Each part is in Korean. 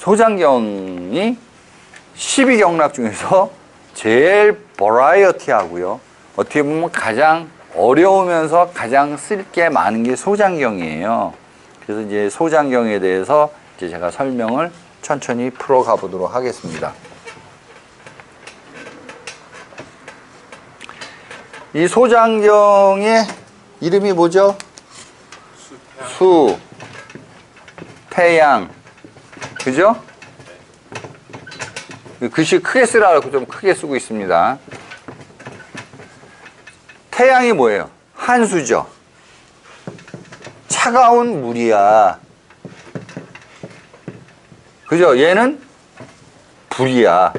소장경이 12경락 중에서 제일 버라이어티 하고요. 어떻게 보면 가장 어려우면서 가장 쓸 게 많은 게 소장경이에요. 그래서 이제 소장경에 대해서 이제 제가 설명을 천천히 풀어가 보도록 하겠습니다. 이 소장경의 이름이 뭐죠? 수, 태양, 그죠? 글씨 크게 쓰라고 좀 크게 쓰고 있습니다. 태양이 뭐예요? 한수죠. 차가운 물이야. 그죠? 얘는 불이야.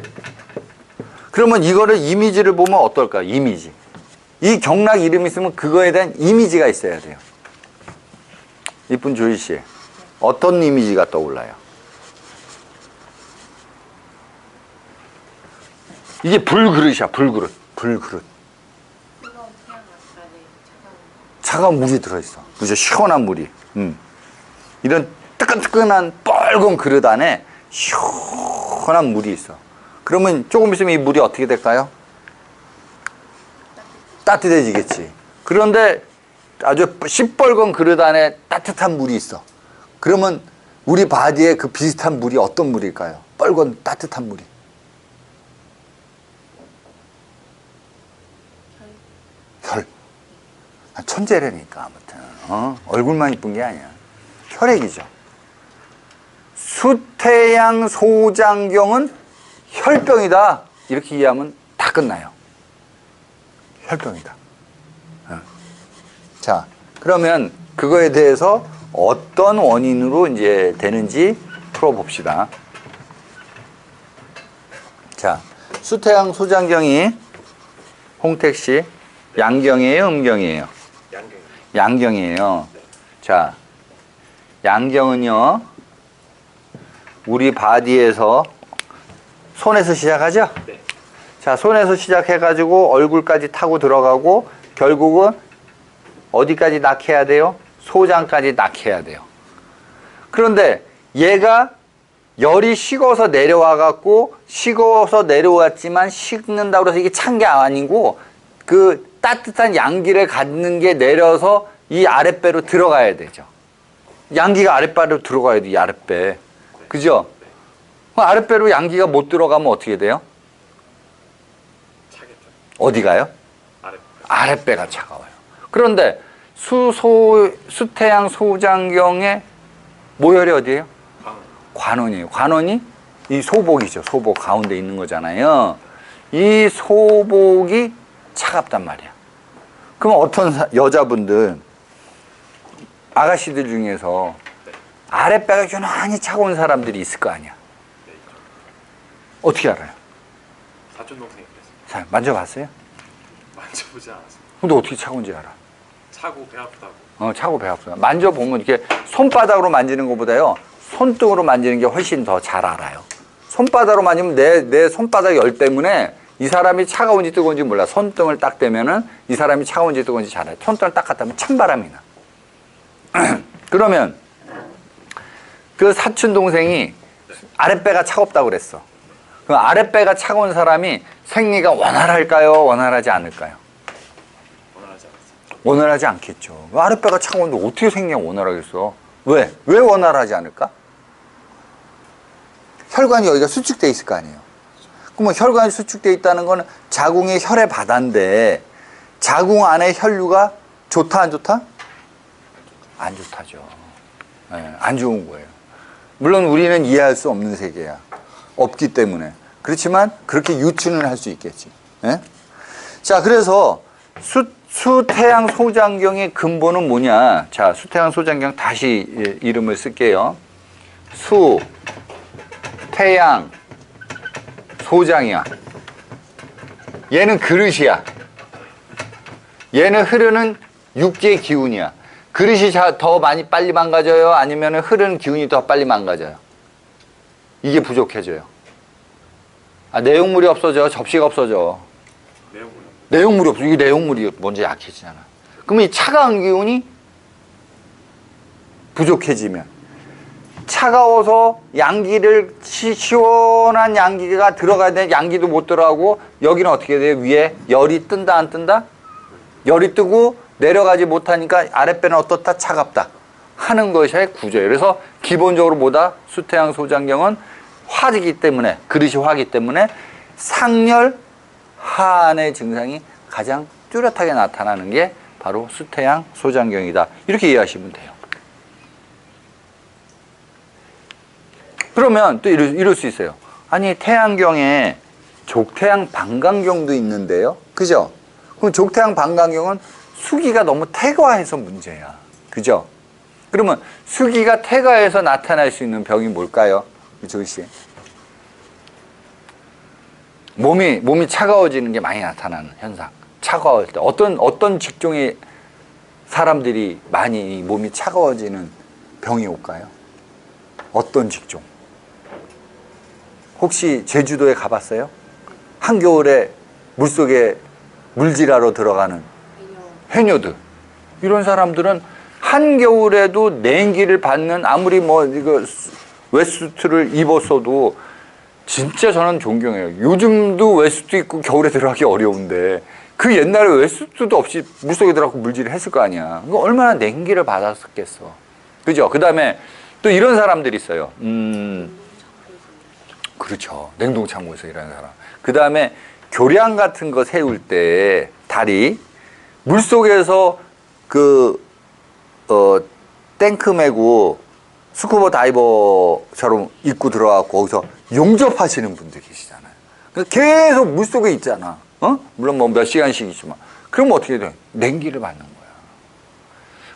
그러면 이거를 이미지를 보면 어떨까? 이미지. 이 경락 이름이 있으면 그거에 대한 이미지가 있어야 돼요. 이쁜 조이 씨, 어떤 이미지가 떠올라요? 이게 불그릇이야, 불그릇. 불그릇. 차가운 물이 들어있어. 그죠? 시원한 물이. 이런 뜨끈뜨끈한 뻘건 그릇 안에 시원한 물이 있어. 그러면 조금 있으면 이 물이 어떻게 될까요? 따뜻해지겠지. 그런데 아주 시뻘건 그릇 안에 따뜻한 물이 있어. 그러면 우리 바디에 그 비슷한 물이 어떤 물일까요? 뻘건 따뜻한 물이. 혈. 천재라니까 아무튼. 얼굴만 이쁜 게 아니야. 혈액이죠. 수태양 소장경은 혈병이다. 이렇게 이해하면 다 끝나요. 혈병이다. 자, 그러면 그거에 대해서 어떤 원인으로 이제 되는지 풀어봅시다. 자, 수태양 소장경이 홍택 씨 양경이에요, 음경이에요? 양경이에요. 자, 양경은요, 우리 바디에서 손에서 시작하죠? 네. 자, 손에서 시작해가지고 얼굴까지 타고 들어가고 결국은 어디까지 낙해야 돼요? 소장까지 낙해야 돼요. 그런데 얘가 열이 식어서 내려와갖고 식어서 내려왔지만 식는다고 해서 이게 찬 게 아니고 그 따뜻한 양기를 갖는 게 내려서 이 아랫배로 들어가야 되죠. 양기가 아랫배로 들어가야 돼, 이 아랫배. 그죠? 아랫배로 양기가 못 들어가면 어떻게 돼요? 차겠죠. 어디 가요? 아랫배가 차가워요. 그런데 수태양 소장경의 모혈이 어디예요? 관원이에요. 관원이 이 소복이죠. 소복 가운데 있는 거잖아요. 이 소복이 차갑단 말이야. 그럼 어떤 여자분들, 아가씨들 중에서 아랫배가 유난히 차가운 사람들이 있을 거 아니야. 어떻게 알아요? 사촌 동생이 그랬어요. 자, 만져봤어요? 만져보지 않았어요. 근데 어떻게 차가운지 알아? 차고 배 아프다고. 차고 배 아프다. 만져보면 이렇게 손바닥으로 만지는 것보다요, 손등으로 만지는 게 훨씬 더 잘 알아요. 손바닥으로 만지면 내 손바닥 열 때문에 이 사람이 차가운지 뜨거운지 몰라. 손등을 딱 대면은 이 사람이 차가운지 뜨거운지 잘 알아요. 손등을 딱 갖다 하면 찬바람이 나. 그러면 그 사촌 동생이 아랫배가 차갑다고 그랬어. 그 아랫배가 차가운 사람이 생리가 원활할까요? 원활하지 않을까요? 원활하지 않았어요. 원활하지 않겠죠. 아랫배가 차가운데 어떻게 생리가 원활하겠어? 왜? 왜 원활하지 않을까? 혈관이 여기가 수축돼 있을 거 아니에요. 그럼 혈관이 수축돼 있다는 거는 자궁이 혈의 바다인데 자궁 안에 혈류가 좋다 안 좋다? 안 좋다죠. 네, 안 좋은 거예요. 물론 우리는 이해할 수 없는 세계야. 없기 때문에. 그렇지만 그렇게 유추는 할 수 있겠지. 네? 자, 그래서 수태양 소장경의 근본은 뭐냐? 자, 수태양 소장경 다시 이름을 쓸게요. 수, 태양, 소장이야. 얘는 그릇이야. 얘는 흐르는 육지의 기운이야. 그릇이 더 많이 빨리 망가져요? 아니면 흐르는 기운이 더 빨리 망가져요? 이게 부족해져요. 내용물이 없어져. 접시가 없어져. 내용물이 없어. 이게 내용물이 먼저 약해지잖아. 그러면 이 차가운 기운이 부족해지면 차가워서 양기를 시원한 양기가 들어가야 되는 양기도 못 들어가고 여기는 어떻게 돼요? 위에 열이 뜬다 안 뜬다? 열이 뜨고 내려가지 못하니까 아랫배는 어떻다? 차갑다 하는 것의 구조예요. 그래서 기본적으로 뭐다? 수태양 소장경은 화이기 때문에, 그릇이 화기 때문에 상열 하안의 증상이 가장 뚜렷하게 나타나는 게 바로 수태양 소장경이다. 이렇게 이해하시면 돼요. 그러면 또 이럴 수 있어요. 아니, 태양경에 족태양 방광경도 있는데요. 그죠? 그럼 족태양 방광경은 수기가 너무 태과해서 문제야. 그죠? 그러면 수기가 태과해서 나타날 수 있는 병이 뭘까요? 조희 씨. 몸이 차가워지는 게 많이 나타나는 현상. 차가울 때. 어떤 직종의 사람들이 많이 몸이 차가워지는 병이 올까요? 어떤 직종? 혹시 제주도에 가봤어요? 한겨울에 물속에 물질하러 들어가는 해녀들. 이런 사람들은 한겨울에도 냉기를 받는 아무리 뭐 이거 웨스트를 입었어도 진짜 저는 존경해요. 요즘도 웨스트 입고 겨울에 들어가기 어려운데 그 옛날에 웨스트도 없이 물속에 들어가고 물질을 했을 거 아니야. 그거 얼마나 냉기를 받았었겠어. 그죠? 그 다음에 또 이런 사람들이 있어요. 그렇죠. 냉동창고에서 일하는 사람. 그 다음에 교량 같은 거 세울 때 다리 물속에서 탱크 메고 스쿠버 다이버처럼 입고 들어가고 거기서 용접하시는 분들 계시잖아요. 그래서 계속 물속에 있잖아. 물론 뭐 몇 시간씩이지만. 그러면 어떻게 돼? 냉기를 받는 거야.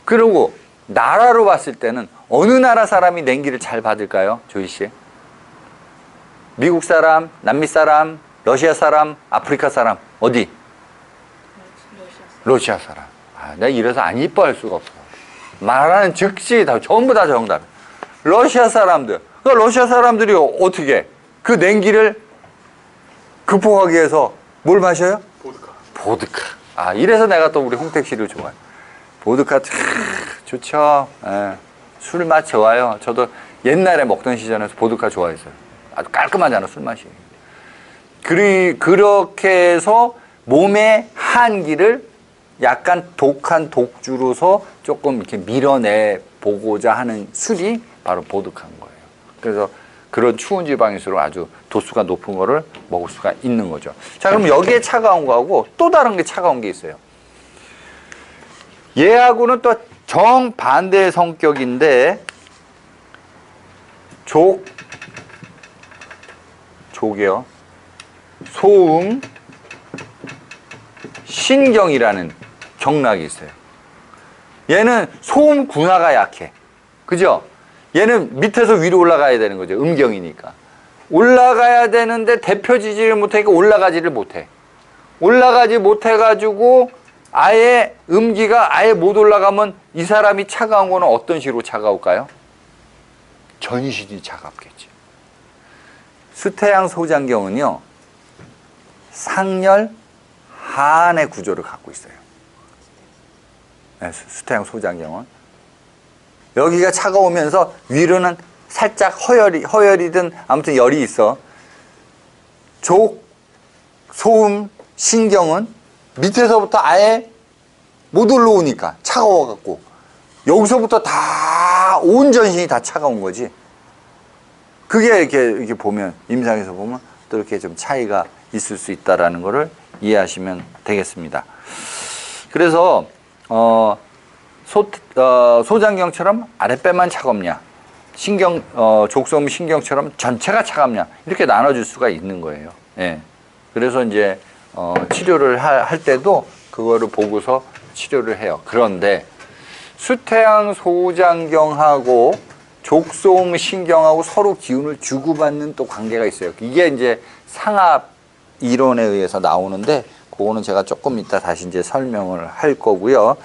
그리고 나라로 봤을 때는 어느 나라 사람이 냉기를 잘 받을까요? 조희 씨? 미국 사람, 남미 사람, 러시아 사람, 아프리카 사람. 어디? 러시아 사람. 내가 이래서 안 이뻐할 수가 없어. 말하는 즉시 다 전부 다 정답. 러시아 사람들. 그러니까 러시아 사람들이 어떻게 그 냉기를 극복하기 위해서 뭘 마셔요? 보드카. 이래서 내가 또 우리 홍택 씨를 좋아해. 보드카 참 좋죠. 술 맛 좋아요. 저도 옛날에 먹던 시절에서 보드카 좋아했어요. 아주 깔끔하잖아, 술 맛이. 그렇게 해서 몸의 한기를 약간 독한 독주로서 조금 이렇게 밀어내 보고자 하는 술이 바로 보드카인 거예요. 그래서 그런 추운 지방일수록 아주 도수가 높은 거를 먹을 수가 있는 거죠. 자, 그럼 여기에 차가운 거하고 또 다른 게 차가운 게 있어요. 얘하고는 또 정반대의 성격인데 족이요. 소음 신경이라는 경락이 있어요. 얘는 소음 군화가 약해. 그죠? 얘는 밑에서 위로 올라가야 되는 거죠. 음경이니까. 올라가야 되는데 대표지지를 못하니까 올라가지를 못해. 올라가지 못해가지고 아예 음기가 아예 못 올라가면 이 사람이 차가운 거는 어떤 식으로 차가울까요? 전신이 차갑겠죠. 수태양 소장경은요, 상열 하안의 구조를 갖고 있어요. 네, 수태양 소장경은. 여기가 차가우면서 위로는 살짝 허열이든 아무튼 열이 있어. 소음, 신경은 밑에서부터 아예 못 올라오니까 차가워갖고 여기서부터 다 온 전신이 다 차가운 거지. 그게 이렇게 보면 임상에서 보면 또 이렇게 좀 차이가 있을 수 있다라는 거를 이해하시면 되겠습니다. 그래서 소장경처럼 아랫배만 차갑냐, 족소음 신경처럼 전체가 차갑냐 이렇게 나눠줄 수가 있는 거예요. 예. 그래서 이제 치료를 할 때도 그거를 보고서 치료를 해요. 그런데 수태양 소장경하고 족소음 신경하고 서로 기운을 주고받는 또 관계가 있어요. 이게 이제 상압 이론에 의해서 나오는데 그거는 제가 조금 이따 다시 이제 설명을 할 거고요.